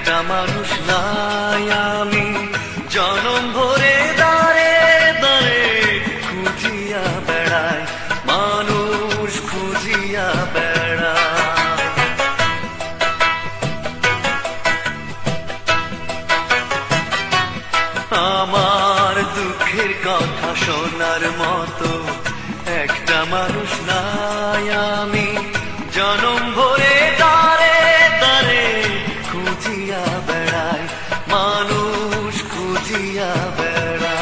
একটা মানুষ নাই আমি জনম ভরে দাঁড়ে দাঁড়ে খুঁজিয়া বেড়াই, মানুষ খুঁজিয়া বেড়াই। আমার দুঃখের কথা শোনার মতো একটা মানুষ নাই আমি জনম ভরে দাঁড়ে দাঁড়ে খুঁজিয়া বেড়াই, মানুষ খুঁজিয়া বেড়াই।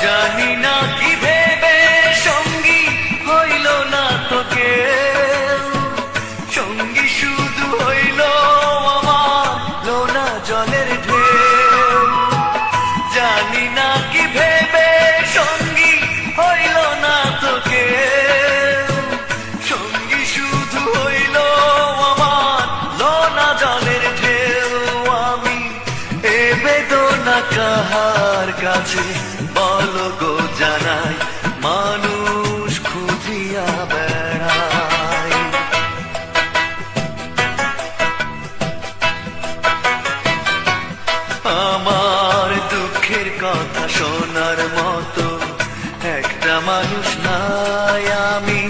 জানি না কি ভেবে সঙ্গী হইল না তোকে, সঙ্গী শুধু হইল আমার লোনা জলের ঢেউ। জানি না কি ভেবে সঙ্গী হইল না তোকে, সঙ্গী শুধু হইল আমার লোনা জলের ঢেউ। আমি এ বেদনা কাহার কাছে বলো গো জানাই, মানুষ খুঁজিয়া বেড়াই। আমার দুঃখের কথা শোনার মতো একটা মানুষ নাই আমি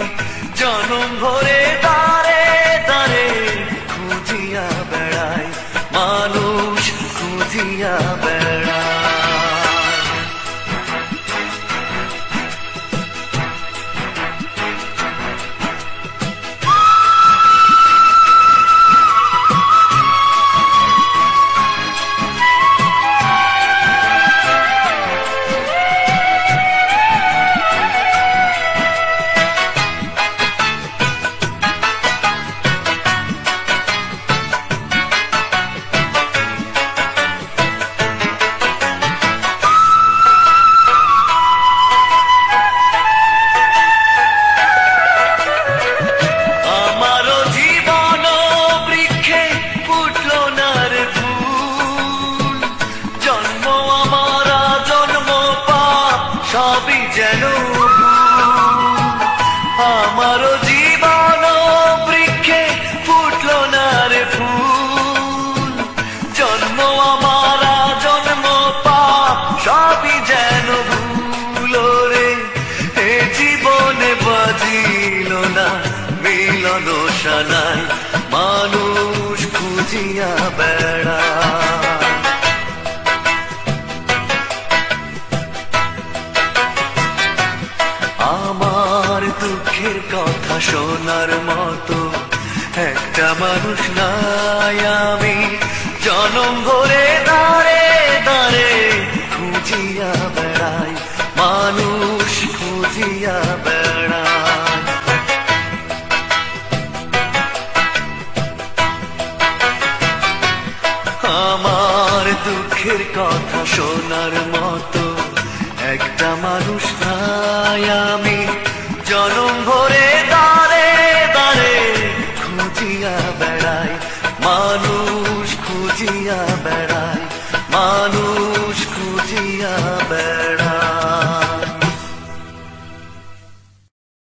জনম ভরে দাঁড়ে দাঁড়ে খুঁজিয়া বেড়াই, মানুষ খুঁজিয়া বেড়াই। সবই যেন আমারও জীবন বৃক্ষে ফুটলো না রে ফুল, জন্ম আমার জন্ম পাপ সবই যেন ভুল রে। এ জীবনে বাজিল না মিলন সানাই, মানুষ খুঁজিয়া বেড়ায়। আমার দুঃখের কথা শোনার মতো একটা মানুষ নাই আমি জনম ভরে দাঁড়ে দাঁড়ে খুঁজিয়া বেড়াই, মানুষ খুঁজিয়া বেড়াই। আমার দুঃখের কথা শোনার মতো একটা মানুষ নাই আমি জনম ভরে দাঁড়ে দাঁড়ে খুঁজিয়া বেড়াই, মানুষ খুঁজিয়া বেড়াই, মানুষ খুঁজিয়া বেড়াই।